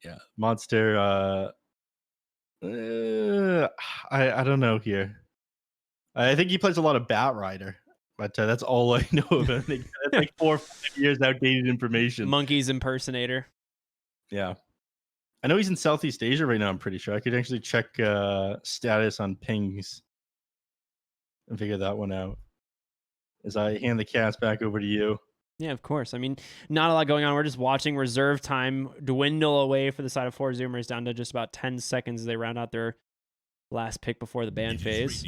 Yeah, monster. I don't know here. I think he plays a lot of Batrider, but that's all I know of him. That's like 4 or 5 years outdated information. Monkey's impersonator. Yeah. I know he's in Southeast Asia right now, I'm pretty sure. I could actually check status on pings and figure that one out. As I hand the cast back over to you. Yeah, of course. I mean, not a lot going on. We're just watching reserve time dwindle away for the side of 4Zoomers down to just about 10 seconds as they round out their last pick before the ban phase.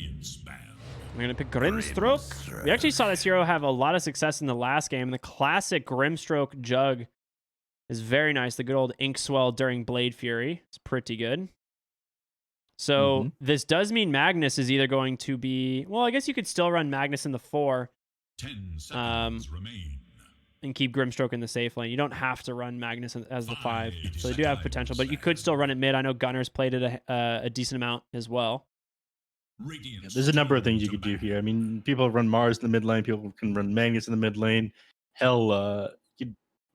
I'm going to pick Grimstroke. We actually saw this hero have a lot of success in the last game. The classic Grimstroke Jug is very nice. The good old Inkswell during Blade Fury is pretty good. So this does mean Magnus is either going to be... Well, I guess you could still run Magnus in the 4. 10 seconds remain. And keep Grimstroke in the safe lane. You don't have to run Magnus as the 5. So they do have potential, but you could still run it mid. I know Gunner's played it a decent amount as well. Yeah, there's a number of things you could do here. I mean, people run Mars in the mid lane. People can run Magnus in the mid lane. Hell,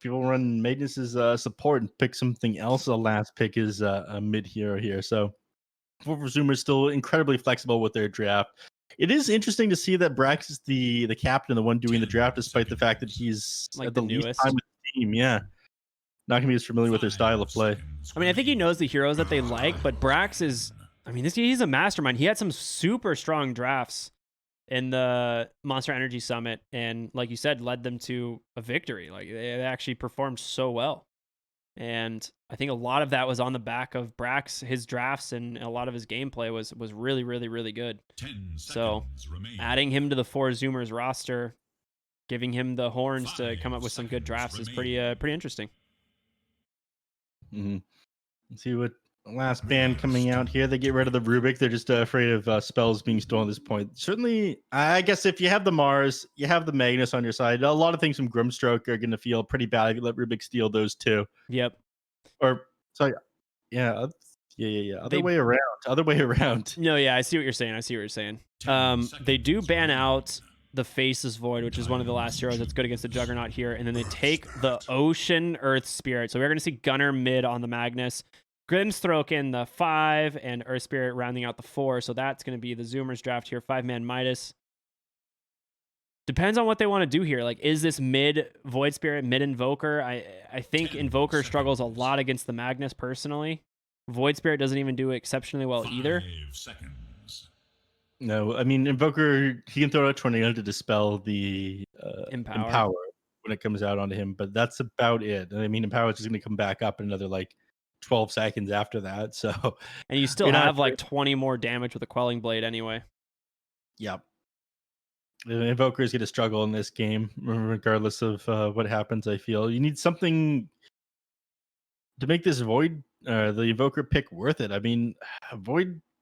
people run Magnus's support and pick something else. The last pick is a mid hero here. So 4Zoomers is still incredibly flexible with their draft. It is interesting to see that Brax is the captain, the one doing the draft, despite the fact that he's like at the newest least time with the team. Yeah, not gonna be as familiar with their style of play. I mean, I think he knows the heroes that they like, but Brax is, I mean, he's a mastermind. He had some super strong drafts in the Monster Energy Summit, and like you said, led them to a victory. Like they actually performed so well. And I think a lot of that was on the back of Brax. His drafts and a lot of his gameplay was really, really, really good. So adding him to the 4Zoomers roster, giving him the horns to come up with some good drafts is pretty interesting. Let's see what last band coming out here. They get rid of the Rubik. They're just afraid of spells being stolen at this point. Certainly, I guess if you have the Mars, you have the Magnus on your side. A lot of things from Grimstroke are going to feel pretty bad if you let Rubik steal those too. Yep. Or sorry, yeah. Other way around. No, yeah, I see what you're saying. They do ban out the Faceless Void, which is one of the last heroes that's good against the Juggernaut here, and then they take the Ocean Earth Spirit. So we're going to see Gunner mid on the Magnus, Grimstroke in the 5, and Earth Spirit rounding out the 4. So that's going to be the Zoomers draft here. 5ManMidas. Depends on what they want to do here. Like, is this mid Void Spirit, mid Invoker? I think Invoker struggles a lot against the Magnus personally. Void Spirit doesn't even do exceptionally well either. 5 seconds. No, I mean, Invoker, he can throw out Tornado to dispel the Empower when it comes out onto him, but that's about it. I mean, Empower is just going to come back up in another, like, 12 seconds after that. So, and you still have, like, 20 more damage with a Quelling Blade anyway. Yep. Invoker is going to struggle in this game, regardless of what happens, I feel. You need something to make this Void, the Invoker pick worth it. I mean,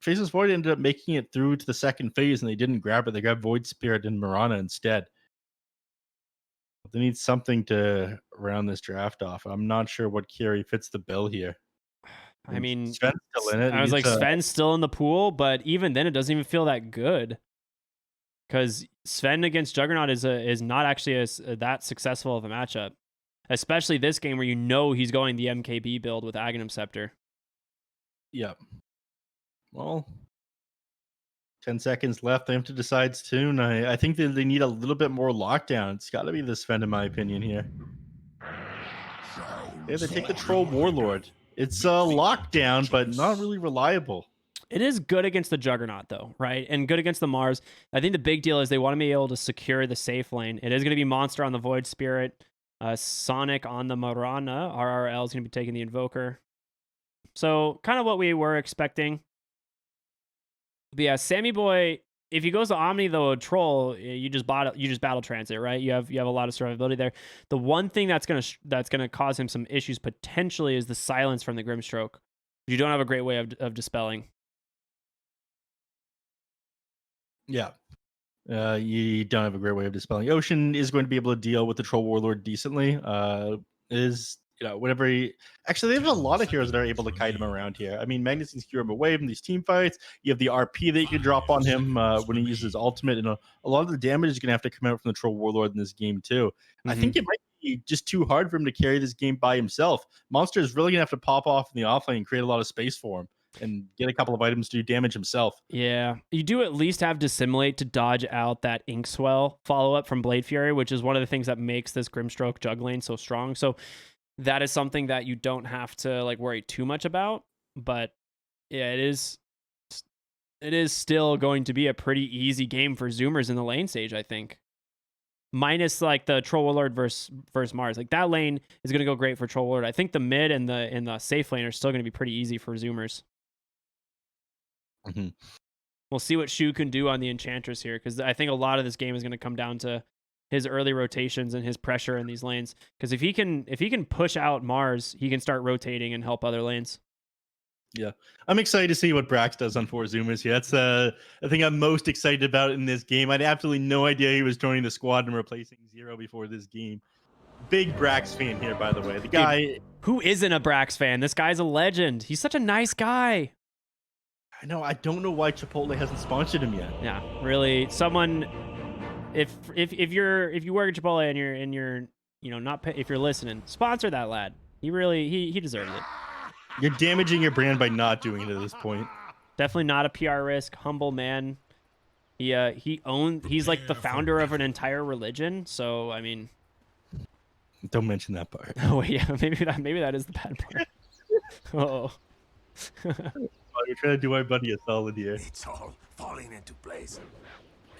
Faceless Void ended up making it through to the second phase, and they didn't grab it. They grabbed Void Spirit and Marana instead. But they need something to round this draft off. I'm not sure what carry fits the bill here. I mean, Sven's still in it. I was like, Sven's still in the pool, but even then, it doesn't even feel that good. Because Sven against Juggernaut is not actually that successful of a matchup. Especially this game where you know he's going the MKB build with Aghanim Scepter. Yep. Well, 10 seconds left. They have to decide soon. I think that they need a little bit more lockdown. It's got to be the Sven, in my opinion, here. Yeah, they take the Troll Warlord. It's a lockdown, but not really reliable. It is good against the Juggernaut, though, right? And good against the Mars. I think the big deal is they want to be able to secure the safe lane. It is going to be Monster on the Void Spirit. Sonic on the Marana. RRL is going to be taking the Invoker. So, kind of what we were expecting. But yeah, Sammy Boy, if he goes to Omni, though, Troll, you just battle transit, right? You have a lot of survivability there. The one thing that's gonna cause him some issues potentially is the silence from the Grimstroke. You don't have a great way of dispelling. Yeah. You don't have a great way of dispelling. Ocean is going to be able to deal with the Troll Warlord decently. Whenever actually, they have a lot of heroes that are able to kite him around here. I mean, Magnus can secure him away from these team fights. You have the RP that you can drop on him when he uses ultimate, and a lot of the damage is going to have to come out from the Troll Warlord in this game too. I think it might be just too hard for him to carry this game by himself. Monster is really gonna have to pop off in the offlane and create a lot of space for him and get a couple of items to do damage himself. Yeah, you do at least have Dissimulate to dodge out that Inkswell follow-up from Blade Fury, which is one of the things that makes this Grimstroke jug lane so strong. So that is something that you don't have to like worry too much about. But yeah, it is still going to be a pretty easy game for Zoomers in the lane stage, I think. Minus like the Troll Warlord versus Mars. Like that lane is going to go great for Troll Warlord. I think the mid and the safe lane are still going to be pretty easy for Zoomers. Mm-hmm. We'll see what Shu can do on the Enchantress here, because I think a lot of this game is going to come down to his early rotations and his pressure in these lanes. Because if he can push out Mars, he can start rotating and help other lanes. Yeah, I'm excited to see what Brax does on 4 Zoomers here. That's the thing I'm most excited about in this game. I had absolutely no idea he was joining the squad and replacing Zero before this game. Big Brax fan here, by the way. The guy... Dude, who isn't a Brax fan? This guy's a legend. He's such a nice guy. I know. I don't know why Chipotle hasn't sponsored him yet. Yeah, really. Someone... If you work at Chipotle and you're if you're listening, sponsor that lad. He deserves it. You're damaging your brand by not doing it at this point. Definitely not a PR risk. Humble man. He's like the founder of an entire religion. So I mean, don't mention that part. Oh yeah, maybe that is the bad part. Oh. We're trying to do our buddy a solid here. It's all falling into place.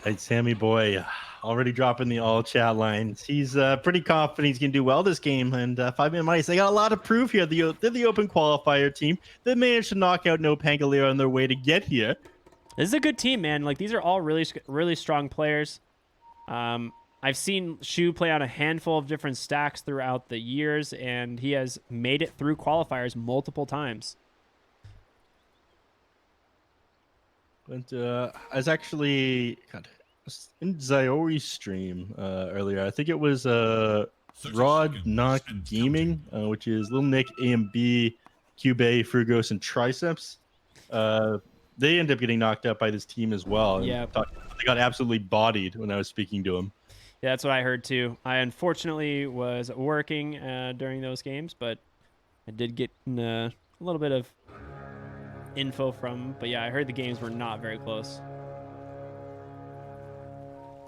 Hey, Sammy boy, already dropping the all chat lines. He's pretty confident he's going to do well this game. And 5ManMidas, they got a lot of proof here. They're the open qualifier team. They managed to knock out No Pangolier on their way to get here. This is a good team, man. Like, these are all really, really strong players. I've seen Shu play on a handful of different stacks throughout the years, and he has made it through qualifiers multiple times. But I was actually in Zyori's stream earlier. I think it was Rod Knock Gaming, which is Little Nick, AMB, Cube, Frugos, and Triceps. They end up getting knocked out by this team as well. Yeah, they got absolutely bodied when I was speaking to him. Yeah, that's what I heard too. I unfortunately was working during those games, but I did get a little bit of info from. But yeah, I heard the games were not very close.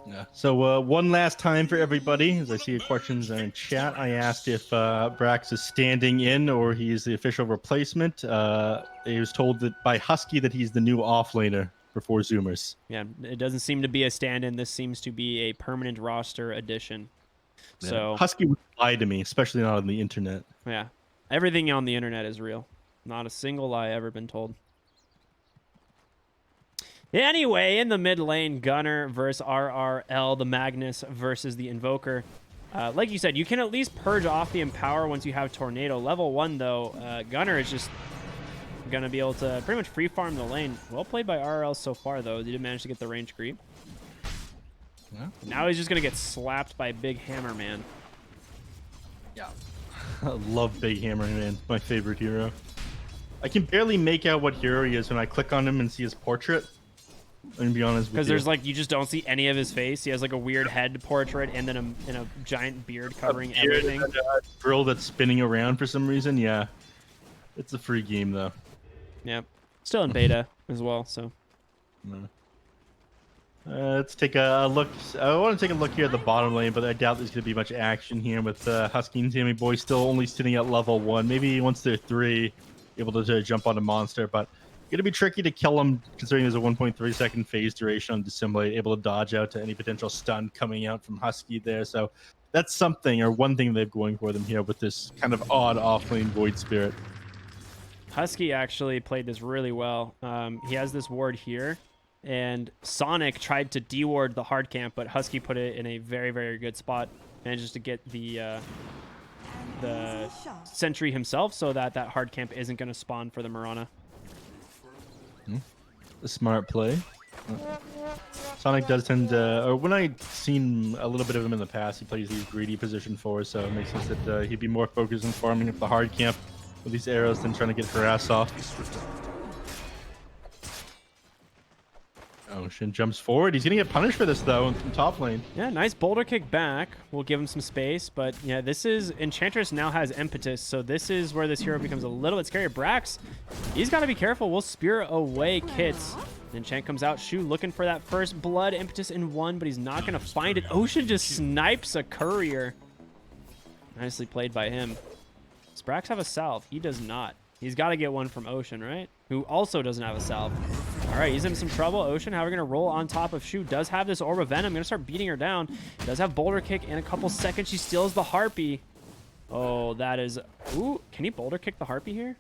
Yeah. So one last time for everybody, as I see your questions in chat, I asked if Brax is standing in or he's the official replacement. He was told that by Husky that he's the new offlaner for 4 Zoomers. Yeah, it doesn't seem to be a stand-in. This seems to be a permanent roster addition. Yeah. So Husky would lie to me, especially not on the internet. Yeah, everything on the internet is real. Not a single lie ever been told. Anyway, in the mid lane, Gunner versus RRL, the Magnus versus the Invoker. Like you said, you can at least purge off the Empower once you have Tornado. Level 1, though, Gunner is just going to be able to pretty much free farm the lane. Well played by RRL so far, though. He did manage to get the range creep. Yeah. Now he's just going to get slapped by Big Hammer Man. Yeah. I love Big Hammer Man. My favorite hero. I can barely make out what hero he is when I click on him and see his portrait. I'm gonna be honest with you. Because there's like, you just don't see any of his face. He has like a weird head portrait and then a giant beard covering everything. And a grill that's spinning around for some reason. Yeah. It's a free game though. Yep. Still in beta as well, so. Let's take a look. I want to take a look here at the bottom lane, but I doubt there's going to be much action here with Husky and Sammy Boy still only sitting at level 1. Maybe once they're 3, able to jump on a monster, but going to be tricky to kill them considering there's a 1.3 second phase duration on Dissimulate, able to dodge out to any potential stun coming out from Husky there. So that's something, or one thing they're going for them here with this kind of odd offlane Void Spirit. Husky actually played this really well. He has this ward here, and Sonic tried to deward the hard camp, but Husky put it in a very, very good spot. Manages to get the sentry himself so that hard camp isn't going to spawn for the Mirana. A smart play. Sonic does tend to, or when I've seen a little bit of him in the past, he plays these greedy position 4s, so it makes sense that he'd be more focused on farming up the hard camp with these arrows than trying to get her ass off. Oh Ocean jumps forward. He's gonna get punished for this though in top lane. Yeah, nice boulder kick back. We'll give him some space, but yeah, this is Enchantress now has impetus, so this is where this hero becomes a little bit scary. Brax, he's got to be careful. We'll spear away Kits. Enchant comes out. Shu looking for that first blood. Impetus in one, but he's not gonna find it. Ocean just snipes a courier. Nicely played by him. Does Brax have a salve? He does not. He's got to get one from Ocean, right? Who also doesn't have a salve. All right, he's in some trouble. Ocean, how are we going to roll on top of Shu? Does have this Orb of Venom. Going to start beating her down. Does have Boulder Kick in a couple seconds. She steals the Harpy. Oh, that is... Ooh, can he Boulder Kick the Harpy here?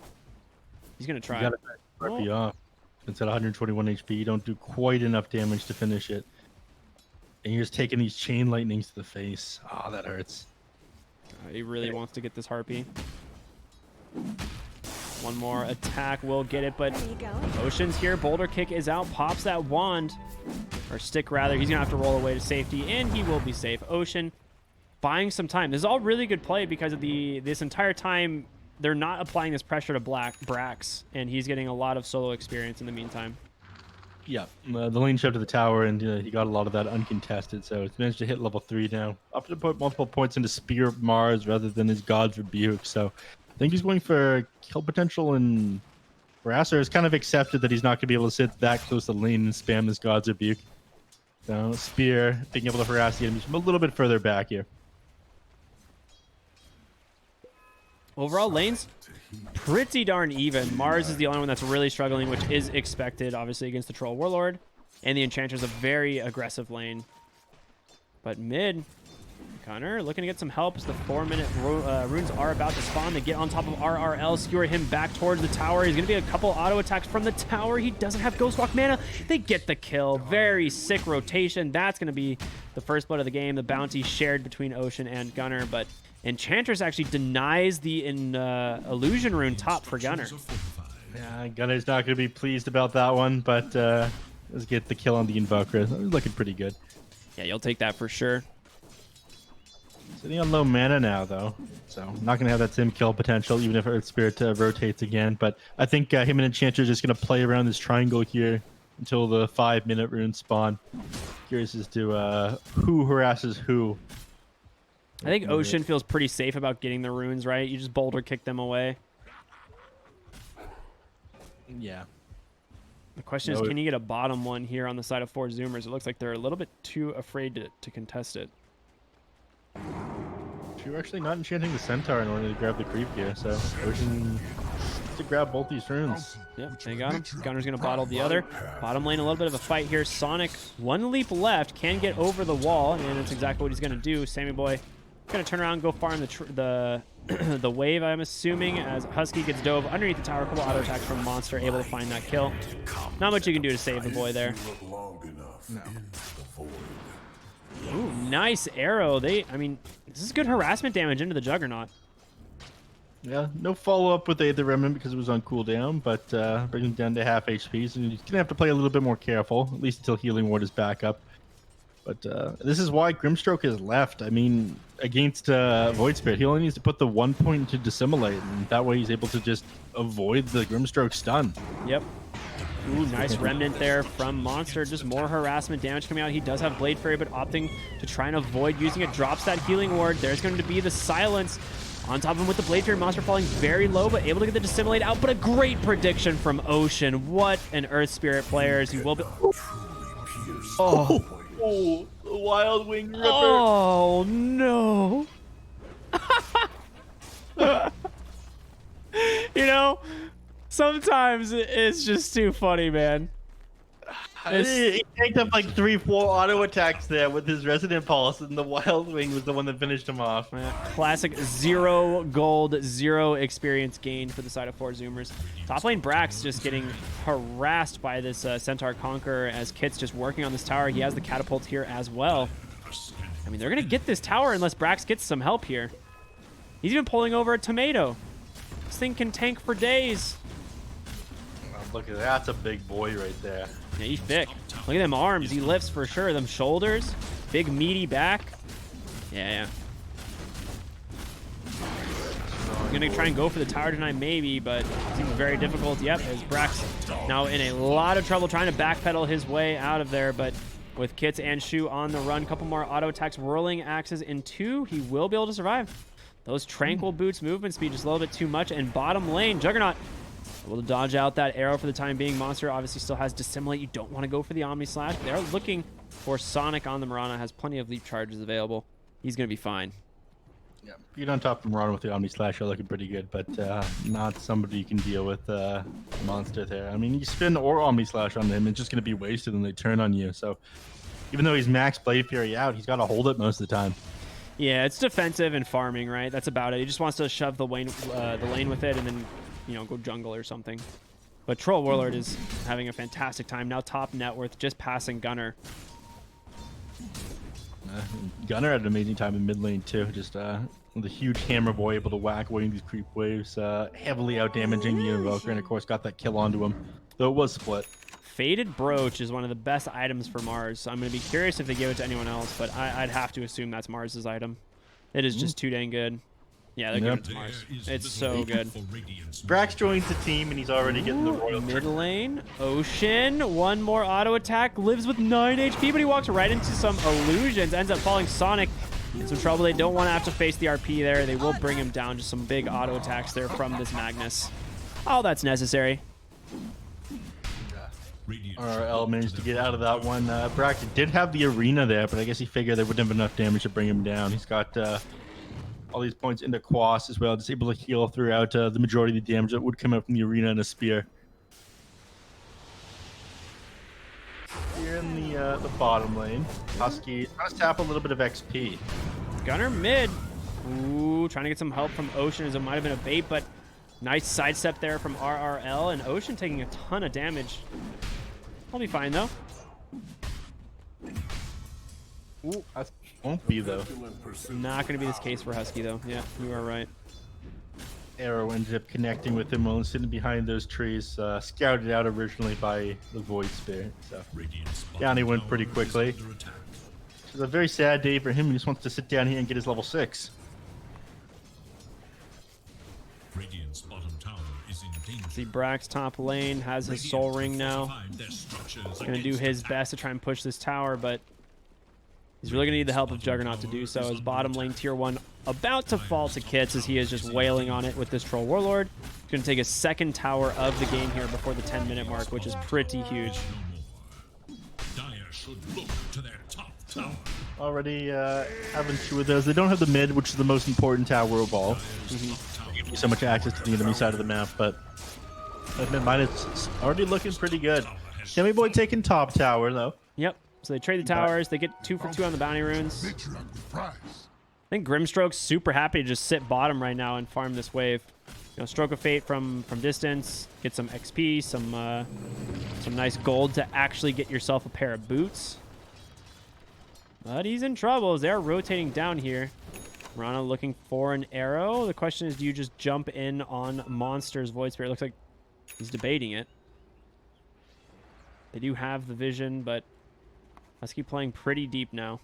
He's going to try. You gotta back Harpy off. It's at 121 HP. You don't do quite enough damage to finish it. And you're just taking these Chain Lightnings to the face. Oh, that hurts. He really wants to get this Harpy. One more attack will get it, but Ocean's here. Boulder Kick is out. Pops that wand. Or stick, rather. He's going to have to roll away to safety, and he will be safe. Ocean buying some time. This is all really good play because of this entire time, they're not applying this pressure to Brax, and he's getting a lot of solo experience in the meantime. Yeah, the lane shoved to the tower, and he got a lot of that uncontested, so he's managed to hit level 3 now. Opted to put multiple points into Spear Mars rather than his God's Rebuke, so I think he's going for kill potential, and Brasser has kind of accepted that he's not going to be able to sit that close to the lane and spam his God's Rebuke. So Spear being able to harass the enemies from a little bit further back here. Overall, lanes pretty darn even. Mars is the only one that's really struggling, which is expected, obviously, against the Troll Warlord. And the Enchanter's a very aggressive lane. But mid, Connor looking to get some help as the 4-minute runes are about to spawn. They get on top of RRL, skewer him back towards the tower. He's going to be a couple auto attacks from the tower. He doesn't have Ghostwalk mana. They get the kill. Very sick rotation. That's going to be the first blood of the game. The bounty shared between Ocean and Gunner, but Enchantress actually denies the illusion rune top for Gunner. Yeah, Gunner's not going to be pleased about that one, but let's get the kill on the Invoker. Looking pretty good. Yeah, you'll take that for sure. Sitting on low mana now, though, so not going to have that same kill potential, even if Earth Spirit rotates again. But I think him and Enchanter are just going to play around this triangle here until the 5-minute rune spawn. Curious as to who harasses who. I think Ocean feels pretty safe about getting the runes, right? You just Boulder Kick them away. Yeah. The question is, can you get a bottom one here on the side of 4 Zoomers? It looks like they're a little bit too afraid to contest it. You're actually not enchanting the Centaur in order to grab the creep here, so Ocean to grab both these runes. Yep, they got him. Gunner's going to bottle the other. Bottom lane, a little bit of a fight here. Sonic, 1 leap left, can get over the wall, and that's exactly what he's going to do. Sammy Boy going to turn around and go farm the wave, I'm assuming, as Husky gets dove underneath the tower. A couple auto attacks from Monster, able to find that kill. Not much you can do to save the boy there. No. Ooh, nice arrow. I mean, this is good harassment damage into the Juggernaut. Yeah, no follow-up with the Remnant because it was on cooldown, but bringing him down to half HP, so he's going to have to play a little bit more careful, at least until Healing Ward is back up. But this is why Grimstroke is left. I mean, against Void Spirit, he only needs to put the 1 point to Dissimulate, and that way he's able to just avoid the Grimstroke stun. Yep. Ooh, nice Remnant there from Monster. Just more harassment damage coming out. He does have Blade Fairy, but opting to try and avoid using it. Drops that Healing Ward. There's going to be the silence on top of him with the Blade Fairy. Monster falling very low, but able to get the Dissimulate out. But a great prediction from Ocean. What an Earth Spirit player. He will be... Oh, the Wild Wing Ripper. Oh, no. You know, sometimes it's just too funny, man. He tanked up like 3-4 auto attacks there with his Resident Pulse, and the Wild Wing was the one that finished him off. Classic 0 gold, 0 experience gained for the side of 4 Zoomers. Top lane Brax just getting harassed by this Centaur Conqueror as Kit's just working on this tower. He has the catapult here as well. I mean, they're going to get this tower unless Brax gets some help here. He's even pulling over a tomato. This thing can tank for days. Oh, look at that. That's a big boy right there. Yeah, he's thick. Look at them arms. He lifts for sure. Them shoulders. Big meaty back. Yeah. He's gonna try and go for the tower deny maybe, but seems very difficult. Yep, as Brax now in a lot of trouble trying to backpedal his way out of there, but with Kits and Shu on the run, couple more auto attacks, whirling axes in 2, he will be able to survive. Those tranquil boots movement speed just a little bit too much, and bottom lane, Juggernaut able to dodge out that arrow for the time being. Monster obviously still has Dissimulate. You don't want to go for the Omni Slash. They're looking for Sonic on the Mirana, has plenty of leap charges available. He's going to be fine. Yeah, being on top of Mirana with the Omni Slash are looking pretty good, but not somebody you can deal with Monster there. I mean, you spin or Omni Slash on him, it's just going to be wasted and they turn on you. So even though he's max Blade Fury out, he's got to hold it most of the time. Yeah, it's defensive and farming, right? That's about it. He just wants to shove the lane with it and then, you know, go jungle or something. But Troll Warlord is having a fantastic time. Now top net worth, just passing Gunner. Gunner had an amazing time in mid lane too. Just with a huge hammer boy able to whack away these creep waves, heavily out damaging the Invoker, and of course got that kill onto him, though it was split. Faded Brooch is one of the best items for Mars. So I'm going to be curious if they give it to anyone else, but I'd have to assume that's Mars's item. It is just too dang good. Yeah, they're giving it to Mars. It's so good. Brax joins the team, and he's already getting the royal. Mid lane, Ocean, one more auto attack, lives with 9 HP, but he walks right into some illusions, ends up falling Sonic in some trouble. They don't want to have to face the RP there. They will bring him down. Just some big auto attacks there from this Magnus. All that's necessary. RL managed to get out of that one. Brax did have the arena there, but I guess he figured they wouldn't have enough damage to bring him down. He's got all these points into Quas as well, just able to heal throughout the majority of the damage that would come out from the arena and a spear. Here in the bottom lane, Husky trying to tap a little bit of XP. Gunner mid. Ooh, trying to get some help from Ocean as it might have been a bait, but nice sidestep there from RRL, and Ocean taking a ton of damage. I'll be fine though. Ooh, that won't be though. Not going to be this case for Husky though. Yeah, you are right. Arrow ended up connecting with him while sitting behind those trees, scouted out originally by the Void Spirit. So down he went pretty quickly. It's a very sad day for him. He just wants to sit down here and get his level 6. Radiant's bottom tower is in danger. See, Brax top lane has his soul ring now. He's going to do his best to try and push this tower, but he's really going to need the help of Juggernaut to do so. His bottom lane tier 1 about to fall to Kits as he is just wailing on it with this Troll Warlord. He's going to take his second tower of the game here before the 10-minute mark, which is pretty huge. Dire should look to their top tower. Already having 2 of those. They don't have the mid, which is the most important tower of all. Give you so much access to the enemy side of the map, but 5ManMidas is already looking pretty good. Semi Boy taking top tower though. Yep. So they trade the towers. They get 2 for 2 on the bounty runes. I think Grimstroke's super happy to just sit bottom right now and farm this wave. You know, Stroke of Fate from distance, get some XP, some nice gold to actually get yourself a pair of boots. But he's in trouble as they're rotating down here. Rana looking for an arrow. The question is, do you just jump in on Monster's Void Spirit? It looks like he's debating it. They do have the vision, but let's keep playing pretty deep now.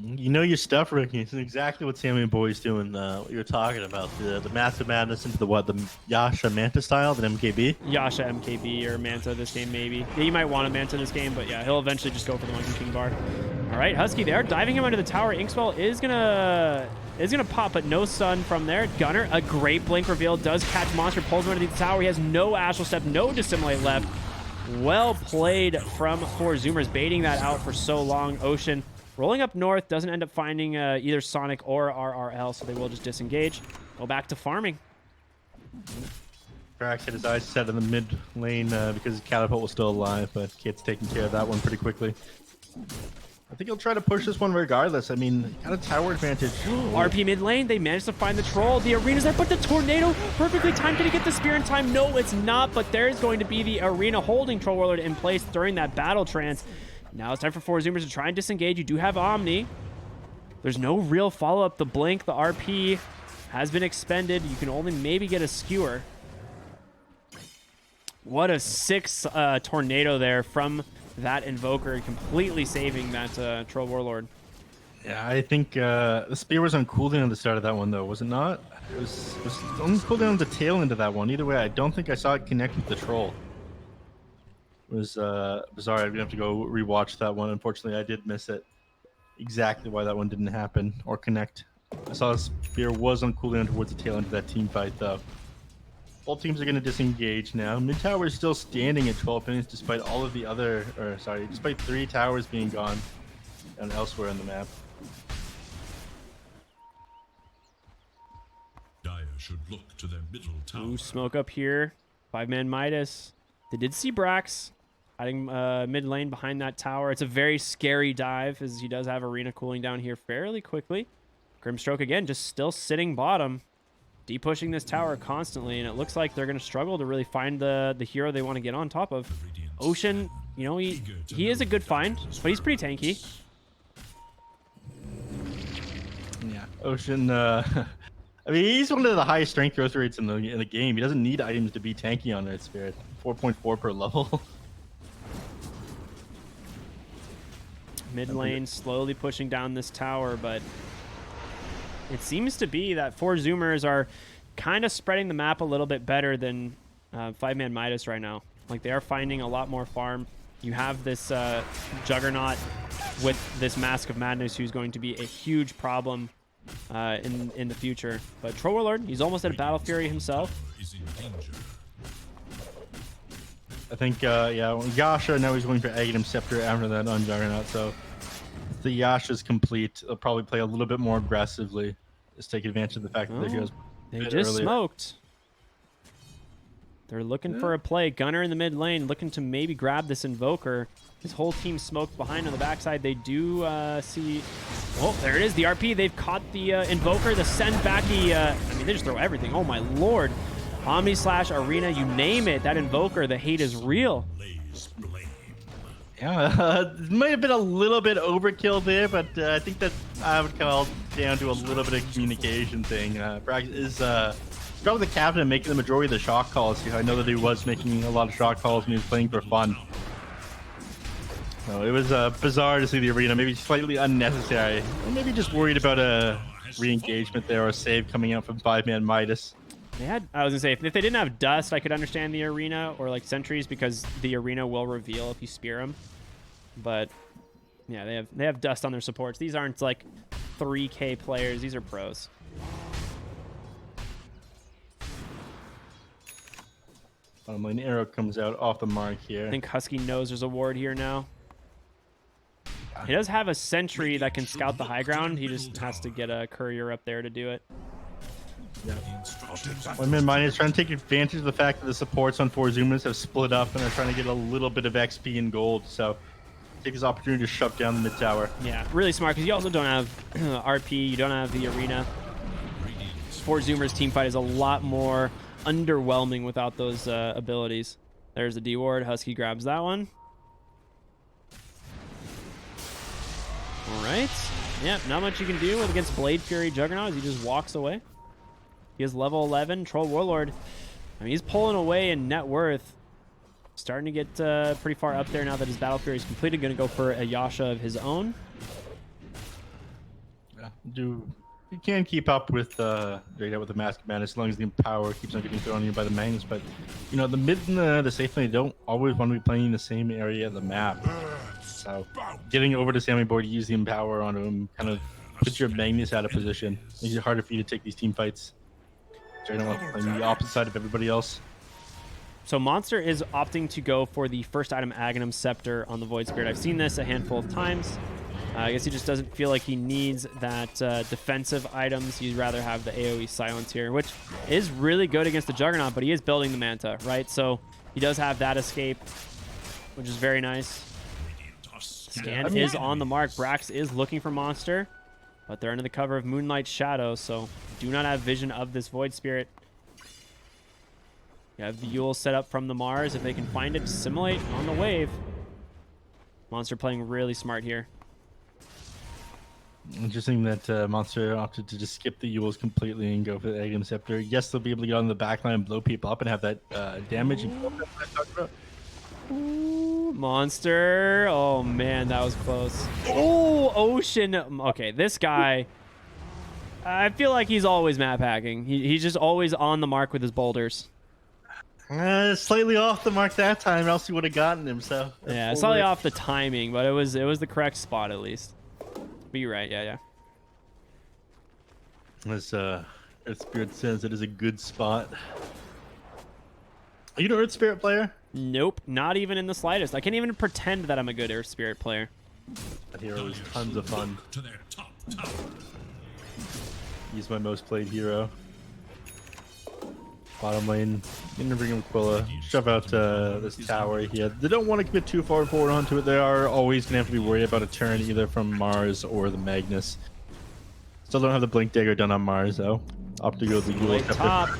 You know your stuff, Ricky. This is exactly what Sammy Boy's doing. What you were talking about, the Massive Madness into the Yasha Manta style, the MKB. Yasha MKB or Manta this game maybe. Yeah, you might want a Manta this game, but yeah, he'll eventually just go for the Monkey King bar. All right, Husky there, diving him under the tower. Inkswell is gonna pop, but no stun from there. Gunner, a great blink reveal, does catch Monster, pulls him underneath the tower. He has no Astral Step, no Dissimulate left. Well played from 4 Zoomers, baiting that out for so long. Ocean rolling up north, doesn't end up finding either Sonic or RRL, so they will just disengage. Go back to farming. Brax had his eyes set in the mid lane because his Catapult was still alive, but Kit's taking care of that one pretty quickly. I think he'll try to push this one regardless. I mean, got a tower advantage. RP mid lane, they managed to find the troll. The arena's there, but the tornado perfectly timed. Did he get the spear in time? No, it's not, but there's going to be the arena holding Troll Warlord in place during that battle trance. Now it's time for 4 Zoomers to try and disengage. You do have Omni. There's no real follow-up. The blink, the RP has been expended. You can only maybe get a skewer. What a 6 tornado there from that Invoker, completely saving that Troll Warlord. Yeah, I think the spear was on cooldown at the start of that one, though, was it not? It was on cooldown at the tail end of that one. Either way, I don't think I saw it connect with the troll. It was bizarre. I'm gonna have to go rewatch that one. Unfortunately, I did miss it. Exactly why that one didn't happen or connect. I saw the spear was on cooldown towards the tail end of that team fight, though. Both teams are going to disengage now. Mid tower is still standing at 12 minutes despite all of the other, despite 3 towers being gone and elsewhere on the map. Dire should look to their middle tower. Ooh, smoke up here. 5ManMidas. They did see Brax hiding mid lane behind that tower. It's a very scary dive as he does have Arena cooling down here fairly quickly. Grimstroke again, just still sitting bottom, de-pushing this tower constantly, and it looks like they're going to struggle to really find the hero they want to get on top of. Ocean, you know, he is a good find, but he's pretty tanky. Yeah, Ocean. I mean, he's one of the highest strength growth rates in the game. He doesn't need items to be tanky on Red Spirit. 4.4 per level. Mid lane slowly pushing down this tower, but it seems to be that 4 Zoomers are kind of spreading the map a little bit better than 5ManMidas right now. Like, they are finding a lot more farm. You have this Juggernaut with this Mask of Madness, who's going to be a huge problem in the future. But Troll Warlord, he's almost at a Battle Fury himself. Is in danger. I think, yeah, Yasha, now he's going for Aghanim Scepter after that on Juggernaut, so if the Yasha's complete, they'll probably play a little bit more aggressively. Just take advantage of the fact that their heroes They just smoked. They're looking for a play. Gunner in the mid lane, looking to maybe grab this Invoker. His whole team smoked behind on the backside. They do see... Oh, there it is, the RP. They've caught the Invoker, the send back. I mean, they just throw everything. Oh, my lord. Omni slash Arena, you name it. That Invoker, the hate is real. Yeah, it might have been a little bit overkill there, but I think that I would call down to a little bit of communication thing. Brax is probably the captain making the majority of the shot calls. I know that he was making a lot of shot calls when he was playing for fun. So it was bizarre to see the Arena, maybe slightly unnecessary. Or maybe just worried about a re-engagement there or a save coming out from 5ManMidas. They had, I was gonna say, if they didn't have Dust, I could understand the Arena or like Sentries, because the Arena will reveal if you spear them. But yeah, they have Dust on their supports. These aren't like 3K players. These are pros. Bottom lane arrow comes out off the mark here. I think Husky knows there's a ward here now. He does have a sentry that can scout the high ground. He just has to get a courier up there to do it. Yeah. 5ManMidas trying to take advantage of the fact that the supports on 4 Zoomers have split up and are trying to get a little bit of XP and gold. So take this opportunity to shut down the mid tower. Yeah, really smart, because you also don't have RP, you don't have the Arena. 4 Zoomers team fight is a lot more underwhelming without those abilities. There's the D ward. Husky grabs that one. All right. Yep, not much you can do against Blade Fury Juggernaut as he just walks away. He is level 11. Troll Warlord, I mean, he's pulling away in net worth. Starting to get pretty far up there now that his Battle Fury is completed. Going to go for a Yasha of his own. Yeah, you can keep up with the Mask of Madness as long as the power keeps on getting thrown on you by the Magnus. But you know, the mid and the safe lane don't always want to be playing in the same area of the map. So getting over to Sammy board, use the Empower on him, kind of puts your Magnus out of position. Makes it harder for you to take these team fights. Playing the opposite side of everybody else. So Monster is opting to go for the first item Aghanim Scepter on the Void Spirit. I've seen this a handful of times. I guess he just doesn't feel like he needs that defensive items. He'd rather have the AoE Silence here, which is really good against the Juggernaut, but he is building the Manta, right? So he does have that escape, which is very nice. Scan is on the mark. Brax is looking for Monster, but they're under the cover of Moonlight Shadow, so do not have vision of this Void Spirit. You have the Yule set up from the Mars. If they can find it, simulate on the wave. Monster playing really smart here. Interesting that Monster opted to just skip the Yules completely and go for the Aghanim Scepter. Yes, they'll be able to get on the backline and blow people up and have that damage and I talked about. Monster. Oh, man, that was close. Oh, Ocean. Okay, this guy, I feel like he's always map hacking. He's just always on the mark with his boulders. Slightly off the mark that time, or else he would have gotten him. So Yeah, slightly off the timing, but it was the correct spot at least. But you're right. Yeah. As Earth Spirit says, it is a good spot. Are you an Earth Spirit player? Nope, not even in the slightest. I can't even pretend that I'm a good Earth Spirit player. That hero is tons of fun. To their top tower. He's my most played hero. Bottom lane, gonna bring him Quilla. Shove out this tower here. They don't want to commit too far forward onto it. They are always gonna have to be worried about a turn either from Mars or the Magnus. Still don't have the Blink Dagger done on Mars though. Opt to go the Yule. Top.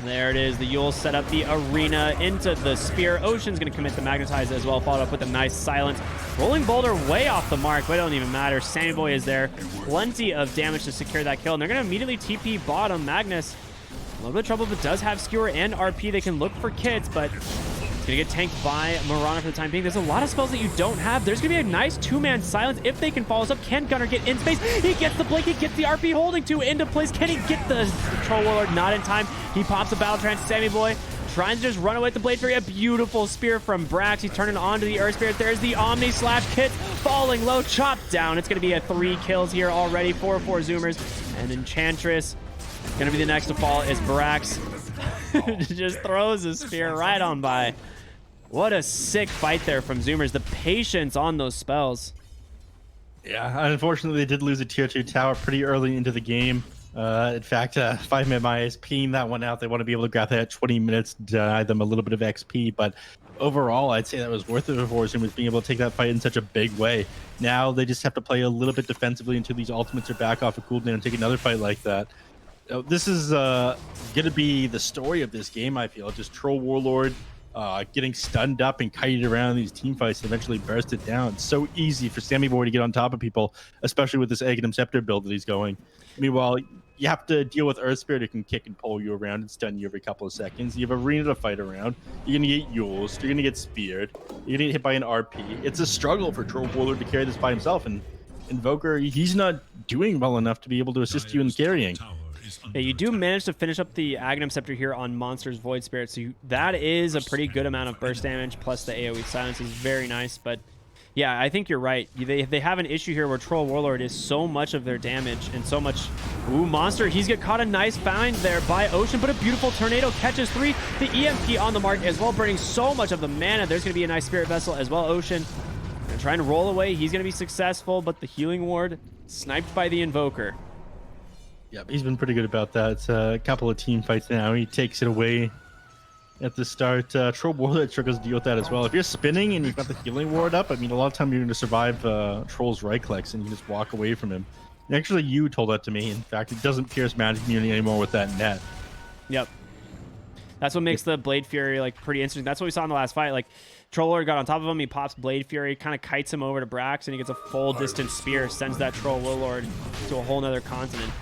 There it is. The Yule set up the arena into the spear. Ocean's going to commit the Magnetize as well, followed up with a nice silence. Rolling Boulder way off the mark, but it don't even matter. Sammy Boy is there. Plenty of damage to secure that kill, and they're going to immediately TP bottom. Magnus, a little bit of trouble, but does have Skewer and RP. They can look for kits, but it's going to get tanked by Mirana for the time being. There's a lot of spells that you don't have. There's going to be a nice two-man silence if they can follow us up. Can Gunner get in space? He gets the blink. He gets the RP holding two into place. Can he get the Troll Warlord? Not in time. He pops a Battle Trance. Sammy Boy trying to just run away with the Blade Fury. A beautiful spear from Brax. He's turning onto the Earth Spirit. There's the Omni Slash kit falling low. Chopped down. It's going to be a 3 kills here already. 4 Zoomers. And Enchantress going to be the next to fall is Brax. Just throws a spear right on by. What a sick fight there from Zoomers. The patience on those spells. Yeah, unfortunately, they did lose a tier 2 tower pretty early into the game. In fact, 5ManMidas peeing that one out. They want to be able to grab that at 20 minutes, deny them a little bit of XP. But overall, I'd say that was worth it for Zoomers being able to take that fight in such a big way. Now they just have to play a little bit defensively until these ultimates are back off of cooldown and take another fight like that. This is going to be the story of this game, I feel. Just Troll Warlord getting stunned up and kited around these team fights and eventually burst it down. It's so easy for Sammy Boy to get on top of people, especially with this Aghanim Scepter build that he's going. Meanwhile, you have to deal with Earth Spirit who can kick and pull you around and stun you every couple of seconds. You have Arena to fight around. You're going to get Yules. You're going to get speared. You're going to get hit by an RP. It's a struggle for Troll Warlord to carry this by himself. And Invoker, he's not doing well enough to be able to assist you in carrying. Yeah, you do manage to finish up the Aghanim Scepter here on Monster's Void Spirit, so that is a pretty good amount of burst damage, plus the AoE silence is very nice, but yeah, I think you're right. They have an issue here where Troll Warlord is so much of their damage and so much... Ooh, Monster, he's got caught a nice find there by Ocean, but a beautiful Tornado catches 3. The EMP on the mark as well, burning so much of the mana. There's going to be a nice Spirit Vessel as well. Ocean gonna try and roll away. He's going to be successful, but the Healing Ward sniped by the Invoker. Yep, he's been pretty good about that. It's a couple of team fights now. He takes it away at the start. Troll Warlord struggles to deal with that as well. If you're spinning and you've got the Healing Ward up, I mean, a lot of time you're going to survive Troll's right clicks and you just walk away from him. And actually, you told that to me. In fact, it doesn't pierce Magic Immunity anymore with that net. Yep. That's what makes the Blade Fury like pretty interesting. That's what we saw in the last fight. Like, Troll Warlord got on top of him. He pops Blade Fury, kind of kites him over to Brax, and he gets a full distance spear, sends that Troll Warlord to a whole nother continent.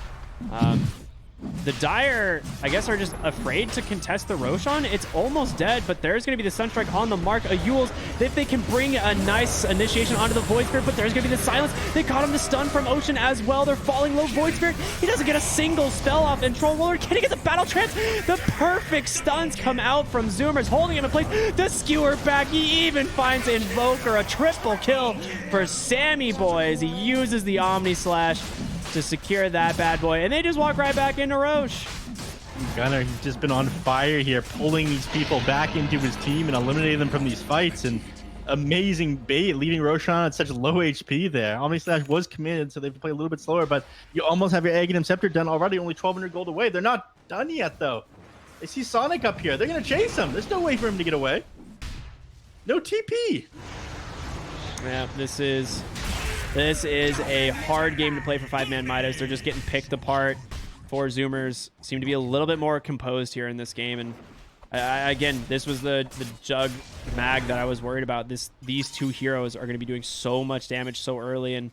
The Dire, I guess, are just afraid to contest the Roshan. It's almost dead, but there's going to be the Sunstrike on the mark. A Yules, if they can bring a nice initiation onto the Void Spirit, but there's going to be the silence. They caught him the stun from Ocean as well. They're falling low. Void Spirit, he doesn't get a single spell off, and Troll Warlord can't get the Battle Trance. The perfect stuns come out from Zoomers, holding him in place. The Skewer back. He even finds Invoker. A triple kill for Sammy Boys. He uses the Omni Slash to secure that bad boy, and they just walk right back into Roche. Gunner, he's just been on fire here, pulling these people back into his team and eliminating them from these fights. And amazing bait, leaving Roshan at such low HP there. Omni Slash was committed, so they have to play a little bit slower, but you almost have your Aghanim Scepter done already, only 1,200 gold away. They're not done yet, though. They see Sonic up here. They're going to chase him. There's no way for him to get away. No TP. Yeah, this is a hard game to play for 5ManMidas. They're just getting picked apart. 4 Zoomers seem to be a little bit more composed here in this game. And again, this was the Jug Mag that I was worried about. These two heroes are going to be doing so much damage so early. And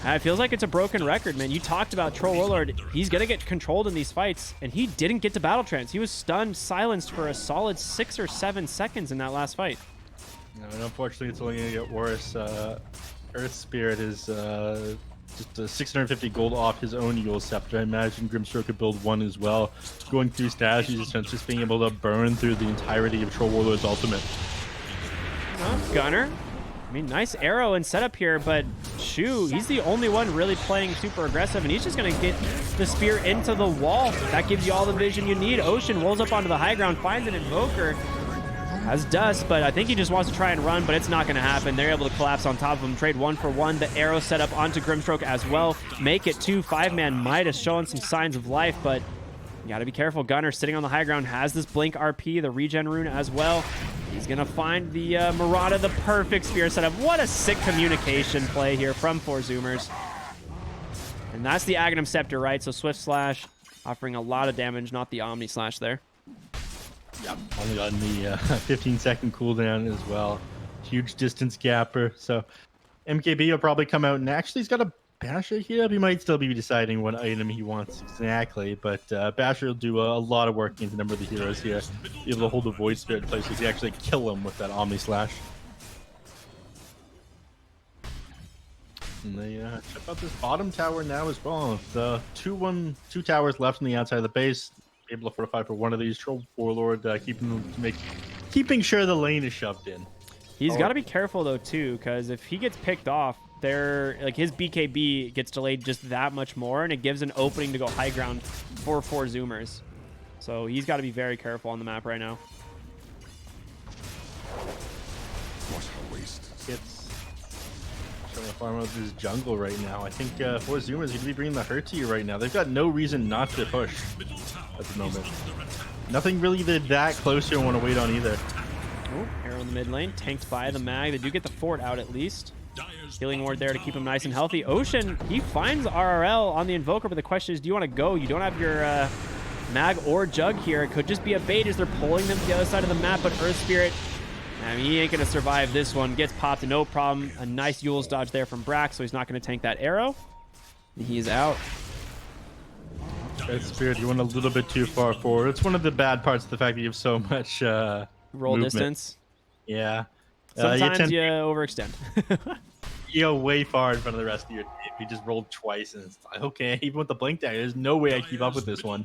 It feels like it's a broken record, man. You talked about Troll Warlord. He's going to get controlled in these fights, and he didn't get to Battle Trance. He was stunned, silenced for a solid 6 or 7 seconds in that last fight. No, and unfortunately, it's only going to get worse. Earth Spirit is just 650 gold off his own Eagle Scepter. I imagine Grimstroke could build one as well. Going through stash resistance, just being able to burn through the entirety of Troll Warlord's ultimate. Gunner. I mean, nice arrow and setup here, but Shu, he's the only one really playing super aggressive, and he's just going to get the spear into the wall. That gives you all the vision you need. Ocean rolls up onto the high ground, finds an Invoker. Has Dust, but I think he just wants to try and run, but it's not going to happen. They're able to collapse on top of him, trade 1 for 1. The arrow set up onto Grimstroke as well. Make it 2. 5ManMidas showing some signs of life, but you got to be careful. Gunner sitting on the high ground has this blink RP, the regen rune as well. He's going to find the Murata, the perfect spear setup. What a sick communication play here from 4Zoomers. And that's the Aghanim Scepter, right? So Swift Slash offering a lot of damage, not the Omni Slash there. Yep, only on the 15-second cooldown as well. Huge distance gapper. So MKB will probably come out, and actually he's got a Basher here. He might still be deciding what item he wants exactly, but Basher will do a lot of work into a number of the heroes here. Be able to hold the Void Spirit in place because he actually kill him with that Omni Slash. And they check out this bottom tower now as well. The 2 towers left on the outside of the base. Able to fortify for one of these. Troll Warlord keeping sure the lane is shoved in. He's got to be careful though too, because if he gets picked off, his BKB gets delayed just that much more, and it gives an opening to go high ground for 4Zoomers. So he's got to be very careful on the map right now. It's trying to farm out this jungle right now. I think 4Zoomers are going to be bringing the hurt to you right now. They've got no reason not to push at the moment. Nothing really that close here. Want to wait on either. Oh, arrow in the mid lane, tanked by the mag. They do get the fort out at least. Healing ward there to keep him nice and healthy. Ocean, he finds RRL on the Invoker, but the question is, do you want to go? You don't have your mag or jug here. It could just be a bait as they're pulling them to the other side of the map, but Earth Spirit, I mean, he ain't going to survive this one. Gets popped, no problem. A nice Yule's dodge there from Brax, so he's not going to tank that arrow. He's out. Earth Spirit, you went a little bit too far forward. It's one of the bad parts of the fact that you have so much roll movement. Distance. Yeah. Sometimes you overextend. You go way far in front of the rest of your team. He just rolled twice, and it's like, okay, even with the blink dagger, there's no way I keep up with this one.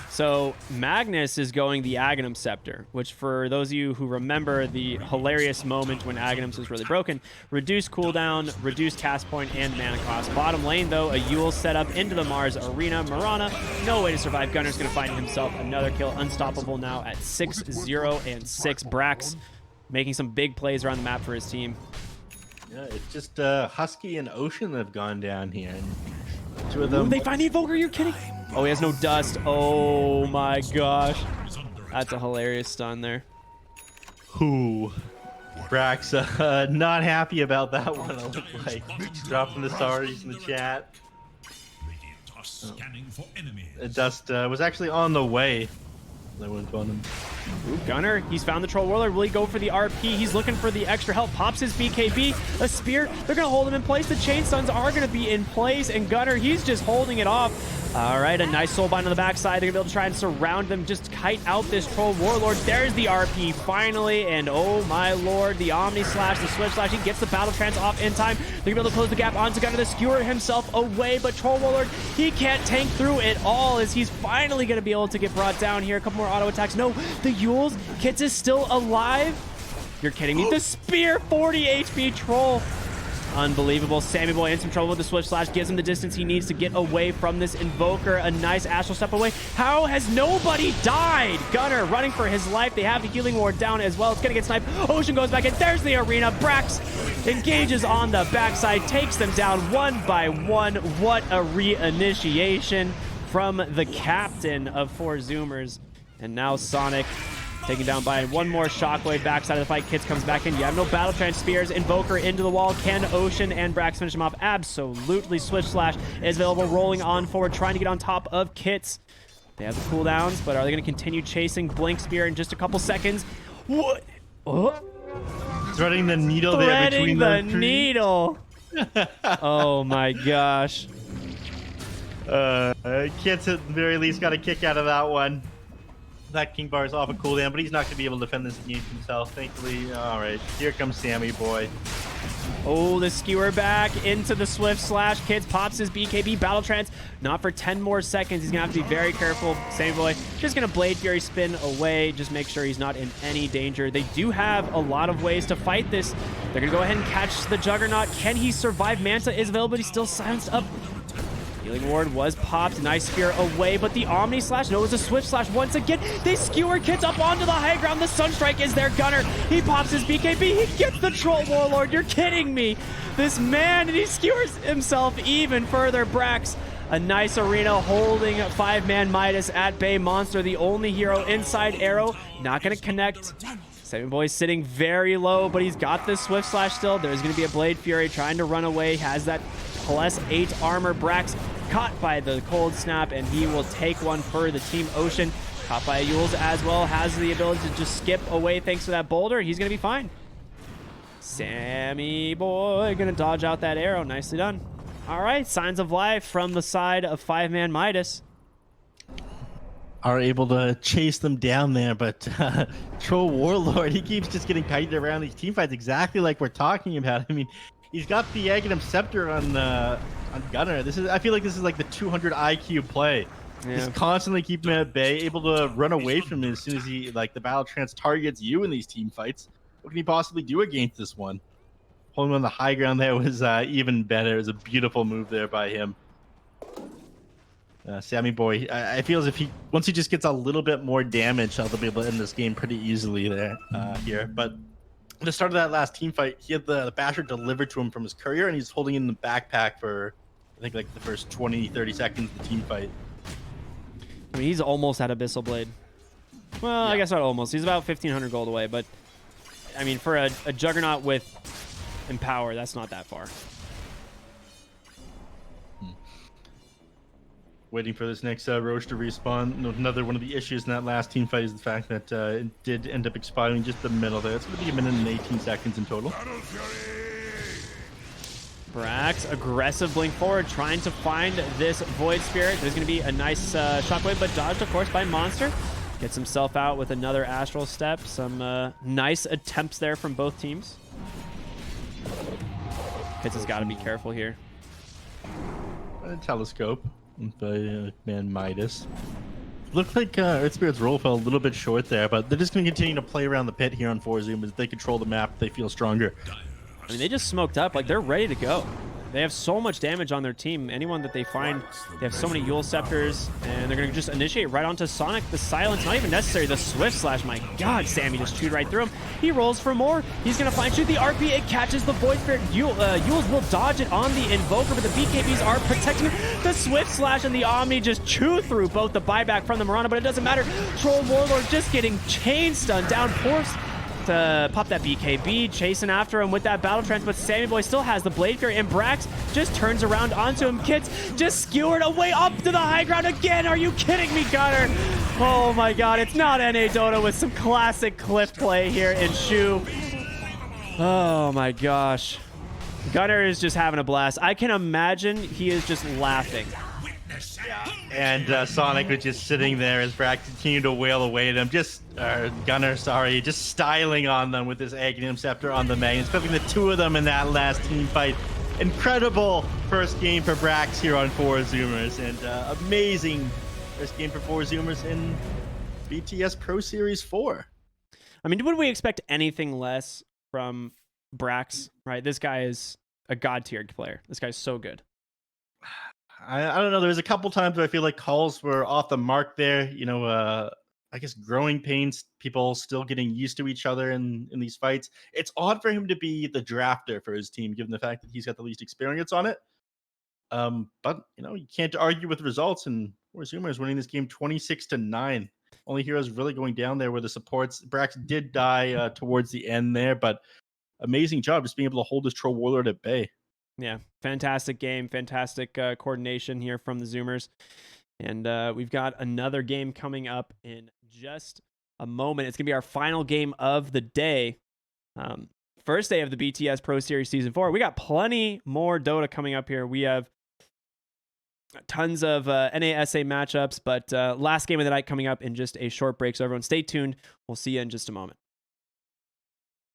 So Magnus is going the Aghanim Scepter, which for those of you who remember the hilarious moment when Aghanim's was really broken, reduced cooldown, reduced cast point, and mana cost. Bottom lane, though, a Yule setup into the Mars Arena. Marana, no way to survive. Gunner's going to find himself another kill. Unstoppable now at 6-0 and 6. Brax making some big plays around the map for his team. Yeah, it's just Husky and Ocean that have gone down here. And 2 of them. Ooh, they find the Invoker, you're kidding? Oh, he has no dust. Oh my gosh. That's a hilarious stun there. Who? Brax, not happy about that one, it looked like. Dropping the stars in the chat. Dust was actually on the way. They went on him. Ooh, Gunner, he's found the Troll Warlord. Will he go for the RP? He's looking for the extra help. Pops his BKB. A spear. They're going to hold him in place. The chain stuns are going to be in place. And Gunner, he's just holding it off. All right, a nice soul bind on the backside. They're going to be able to try and surround them. Just kite out this Troll Warlord. There's the RP finally. And oh my lord, the Omni Slash, the Swift Slash. He gets the Battle Trance off in time. They're going to be able to close the gap onto Gunner to skewer himself away. But Troll Warlord, he can't tank through it all as he's finally going to be able to get brought down here. A couple more auto attacks. No, the Yules. Kits is still alive. You're kidding me. The spear, 40 HP Troll. Unbelievable. Sammy Boy in some trouble with the Swift Slash. Gives him the distance he needs to get away from this Invoker. A nice Astral Step away. How has nobody died? Gunner running for his life. They have the healing ward down as well. It's going to get sniped. Ocean goes back in. There's the arena. Brax engages on the backside. Takes them down one by one. What a reinitiation from the captain of 4Zoomers. And now Sonic taken down by one more shockwave. Backside of the fight, Kits comes back in. You have no Battle Trance spears. Invoker into the wall. Can Ocean and Brax finish him off? Absolutely. Swift Slash is available, rolling on forward, trying to get on top of Kits. They have the cooldowns, but are they going to continue chasing Blink Spear in just a couple seconds? What? Oh. Threading the needle Threading there between the the needle. Oh my gosh. Kids at the very least got a kick out of that one. That King Bar is off a cooldown, but he's not going to be able to defend this against himself, thankfully. All right, here comes Sammy boy. Oh, the skewer back into the swift slash. Kids pops his BKB battle trance. Not for 10 more seconds. He's going to have to be very careful. Sammy boy just going to Blade Fury spin away. Just make sure he's not in any danger. They do have a lot of ways to fight this. They're going to go ahead and catch the Juggernaut. Can he survive? Manta is available, but he's still silenced up. Healing ward was popped. Nice spear away, but the Omni Slash, no, it was a Swift Slash once again. They skewer Kids up onto the high ground. The Sunstrike is their gunner. He pops his BKB. He gets the Troll Warlord. You're kidding me. This man, and he skewers himself even further. Brax, a nice arena holding 5ManMidas at bay. Monster, the only hero inside arrow. Not going to connect. Sammy Boy's sitting very low, but he's got this Swift Slash still. There's going to be a Blade Fury trying to run away. Has that +8 armor. Brax caught by the cold snap, and he will take one for the Team Ocean. Caught by Yules as well. Has the ability to just skip away thanks to that boulder. He's going to be fine. Sammy Boy going to dodge out that arrow. Nicely done. All right, signs of life from the side of 5ManMidas. Are able to chase them down there, but Troll Warlord, he keeps just getting kited around these team fights exactly like we're talking about. I mean, he's got the Aghanim Scepter on Gunner. I feel like this is like the 200 IQ play. Yeah. Just constantly keeping him at bay, able to run away from him as soon as he, like, the battle trance targets you in these team fights. What can he possibly do against this one? Holding on the high ground there was even better. It was a beautiful move there by him. Sammy Boy, I feel as if once he just gets a little bit more damage, they'll be able to end this game pretty easily there here. But at the start of that last team fight, he had the Basher delivered to him from his courier, and he's holding it in the backpack for, I think, like the first 20-30 seconds of the team fight. I mean, he's almost at Abyssal Blade. Well, yeah. I guess not almost. He's about 1,500 gold away, but I mean, for a Juggernaut with Empower, that's not that far. Waiting for this next Roche to respawn. Another one of the issues in that last team fight is the fact that it did end up expiring just the middle there. It's going to be 1 minute and 18 seconds in total. Brax, aggressive blink forward, trying to find this Void Spirit. There's going to be a nice shockwave, but dodged, of course, by Monster. Gets himself out with another Astral Step. Some nice attempts there from both teams. Kids has got to be careful here. Telescope by ManMidas. Looked like Earth Spirit's roll fell a little bit short there, but they're just going to continue to play around the pit here on 4Zoom as they control the map. They feel stronger. I mean, they just smoked up. Like, they're ready to go. They have so much damage on their team. Anyone that they find, they have so many Yule Scepters, and they're going to just initiate right onto Sonic. The silence, not even necessary. The Swift Slash, my God, Sammy just chewed right through him. He rolls for more. He's going to find shoot the RP. It catches the Void Spirit. Yules will dodge it on the Invoker, but the BKBs are protecting him. The Swift Slash and the Omni just chew through both the buyback from the Marana, but it doesn't matter. Troll Warlord just getting chain stunned down, forced to pop that BKB, chasing after him with that battle trance, but Sammy Boy still has the Blade Fury, and Brax just turns around onto him. Kids just skewered away up to the high ground again. Are you kidding me, Gunner? Oh my God, it's not NA Dota with some classic cliff play here in Shu. Oh my gosh. Gunner is just having a blast. I can imagine he is just laughing. And Sonic was just sitting there as Brax continued to wail away at him. Gunner, just styling on them with this Aghanim Scepter on the main. Especially the two of them in that last team fight. Incredible first game for Brax here on 4Zoomers. And amazing first game for 4Zoomers in BTS Pro Series 4. I mean, would we expect anything less from Brax, right? This guy is a god-tiered player. This guy's so good. I don't know. There's a couple times where I feel like calls were off the mark there. You know, I guess growing pains, people still getting used to each other in these fights. It's odd for him to be the drafter for his team, given the fact that he's got the least experience on it. But, you know, you can't argue with results, and 4Zoomer is winning this game 26-9. Only heroes really going down there were the supports. Brax did die towards the end there, but amazing job just being able to hold his Troll Warlord at bay. Yeah, fantastic game, fantastic coordination here from the Zoomers. And we've got another game coming up in just a moment. It's going to be our final game of the day. first day of the BTS Pro Series Season 4. We got plenty more Dota coming up here. We have tons of NASA matchups, but last game of the night coming up in just a short break. So everyone stay tuned. We'll see you in just a moment.